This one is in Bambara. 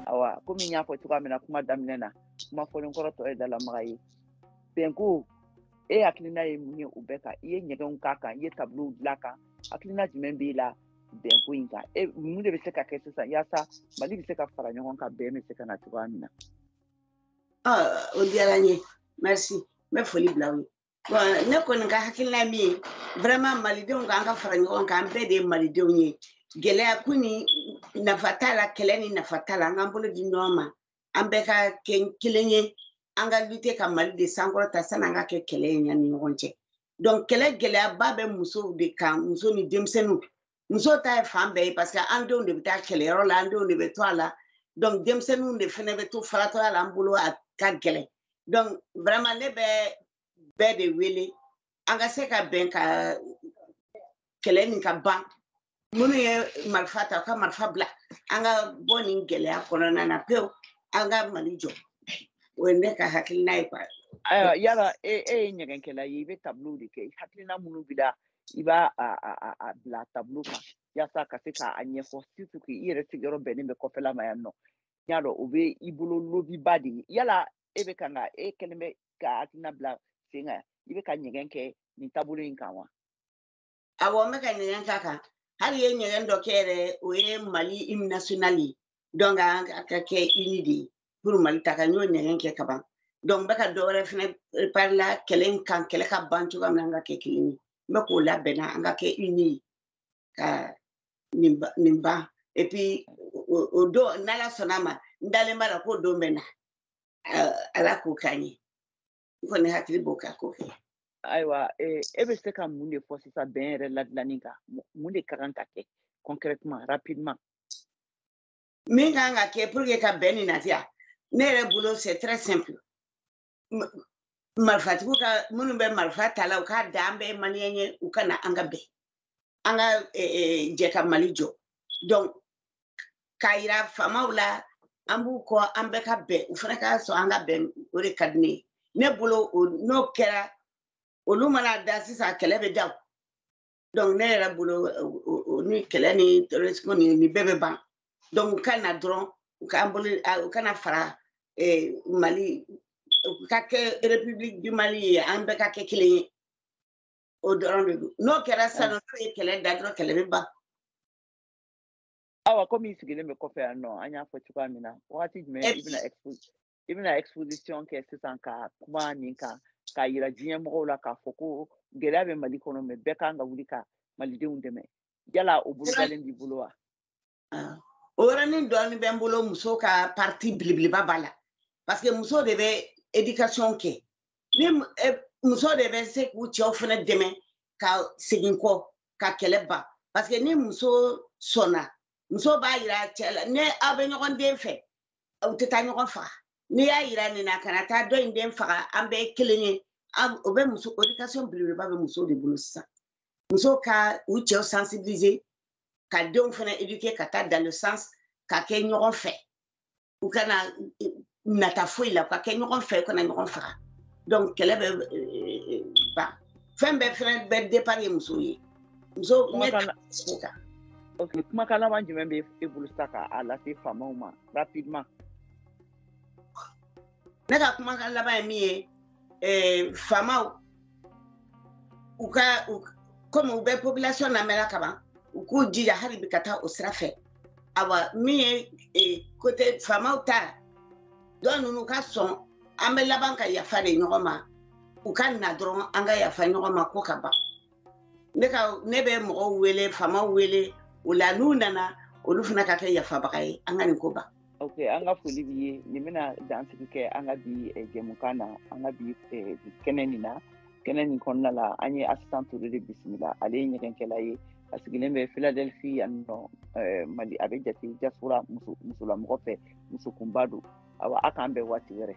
awa komi nya fo tuka mina kuma daminɛ na kuma fɔlen kɔrɔ tɔ ye dalamaga ye bɛnko e hakilina ye mun ye u bɛɛ kan i ye ɲɛgɛnw k'a kan i ye tableau dilan kan hakilina jumɛn b'i la bɛnko in kan mun de bɛ se ka kɛ sisan yaasa Mali bɛ se ka fara ɲɔgɔn kan bɛn bɛ se ka na cogoya min na. O diyara n ye merci n bɛ foli bila aw ye bon ne kɔni ka hakilina min ye vraiment malidenw kan ka fara ɲɔgɔn kan an bɛɛ de ye malidenw ye gɛlɛya kun ni nafa t'a la kɛlɛ ni nafa t'a la an k'an bolo di ɲɔgɔn ma an bɛɛ ka kɛ kelen ye an ka lutter ka Mali de sankɔrɔta sani an ka kɛ kɛlɛ ye ɲani ɲɔgɔn cɛ donc kɛlɛ gɛlɛyaba bɛ musow de kan muso ni denmisɛnninw muso ta ye fan bɛɛ ye parce que an denw de bɛ taa kɛlɛyɔrɔ la an denw de bɛ to a la donc denmisɛnninw de fɛnɛ bɛ to faratɔya la an bolo a ka gɛlɛn donc vraiment ne bɛ bɛɛ de wele an ka se ka bɛn ka kɛlɛ nin ka ban minnu ye marifa ta u ka marifa bila an ka bɔ nin gɛlɛya kɔnɔna na pewu an ka Mali jɔ o ye ne ka hakilina ye quoi. Yala e ye ɲɛgɛnkɛla ye i bɛ tableau de kɛ hakilina minnu b'i la i b'a a bila tableau kan yaasa ka se k'a ɲɛfɔ surtout que i yɛrɛ sigiyɔrɔ bɛnnen bɛ kɔfɛla ma yan nɔ y'a dɔn o bɛ i bolo lobiba de ye yala e kɛlen bɛ ka hakilina bila sen kan i bɛ ka ɲɛgɛn kɛ nin taabolo in kan wa. Awɔ n bɛ ka ɲɛgɛn k'a kan hali ye ɲɛgɛn dɔ kɛ yɛrɛ o ye Mali hymne national ye donc an ka kɛ uni de ye pour Mali ta kan n y'o ɲɛgɛn kɛ ka ban donc n bɛ ka dɔ wɛrɛ fɛnɛ préparer la kɛlɛ in kan kɛlɛ ka ban cogoya min na an ka kɛ kelen ye n bɛ k'o labɛnna an ka kɛ uni ye ka nin ban et puis o don n'Ala sɔnna a ma n dalen b'a la k'o don bɛ na Ala k'o k'an ye n kɔni hakili b'o kan k'o kɛ. Ayiwa e bɛ se ka mun de fɔ sisan bɛn yɛrɛ ladilanni kan mun de ka kan ka kɛ concrètement rapidement. Min kan ka kɛ pour que ka bɛn nin nati yan ne yɛrɛ bolo c'est très simple marifatigiw ka minnu bɛ marifa ta la u k'a da an bɛɛ ye maliyɛn ye u ka na an ka bɛn an ka jɛ ka Mali jɔ donc k'a yira faamaw la an b'u kɔ an bɛɛ ka bɛn u fana ka sɔn an ka bɛn o de ka di ne ye ne bolo n'o kɛra olu mana da sisan kɛlɛ bɛ da donc ne yɛrɛ bolo ni kɛlɛ ni terrorisme ni bɛɛ bɛ ban donc u ka na dɔrɔn u kana fara Mali u ka kɛ république du Mali ye an bɛɛ ka kɛ kelen ye o dɔrɔn de don n'o kɛra sisan n'o ye kɛlɛ da dɔrɔn kɛlɛ bɛ ban. Awa komi i sigilen bɛ kɔfɛ yan nɔ an y'a fɔ cogoya min na wagati jumɛn i bɛna exposition kɛ sisan ka kuma nin kan k'a yira diɲɛ mɔgɔw la k'a fɔ ko gɛlɛya bɛ Mali kɔnɔ mais bɛɛ kan ka wuli ka malidenw dɛmɛ yala o bolodalen b'i bolo wa. O yɔrɔnin dɔɔni bɛ n bolo muso ka parti belebeleba b'a la parce que muso de bɛ éducation kɛ ni muso de bɛ se k'u cɛw fana dɛmɛ ka segin kɔ ka kɛlɛ ban parce que ni muso sɔnna muso b'a yira cɛ la ni aw bɛ ɲɔgɔn den fɛ aw tɛ taa ɲɔgɔn faga n'i y'a yira nin na kana taa dɔ in den faga an bɛɛ ye kelen ye o bɛ muso éducation belebeleba bɛ muso de bolo sisan muso ka u cɛw sensibiliser ka denw fana éduquer ka taa dans le sens ka kɛ ɲɔgɔn fɛ u kana nata foyi la ka kɛ ɲɔgɔn fɛ u kana ɲɔgɔn faga donc kɛlɛ bɛ ban fɛn bɛɛ fana bɛ départ ye muso ye muso ɲɛ kan. Ok kumakan laban jumɛn bɛ e bolo sa k'a lase faamaw ma rapidement. Ne ka kumakan laban ye min ye faamaw u ka comme u bɛ population lamɛnna ka ban u k'u jija hali bi ka taa o sira fɛ awa min ye côté faamaw ta dɔw ninnu ka sɔn an bɛ laban ka yafa de ɲɔgɔn ma u ka na dɔrɔn an ka yafa ɲɔgɔn ma ko ka ban ne bɛ mɔgɔw wele faamaw wele o la n'u nana olu fana ka kɛ yafabaga ye an ka nin ko ban. Ok an ka foli b'i ye nin bɛna dansigi kɛ an ka bi jɛmukan na an ka bi kɛnɛ nin na kɛnɛ nin kɔnɔna la an ye Asitan Ture de bisimila ale ye ɲɛgɛnkɛla ye a sigilen bɛ Philadelphie yan nɔ Mali a bɛ jate diaspora musolamɔgɔ fɛ muso kunba don awa a k'an bɛn waati wɛrɛ.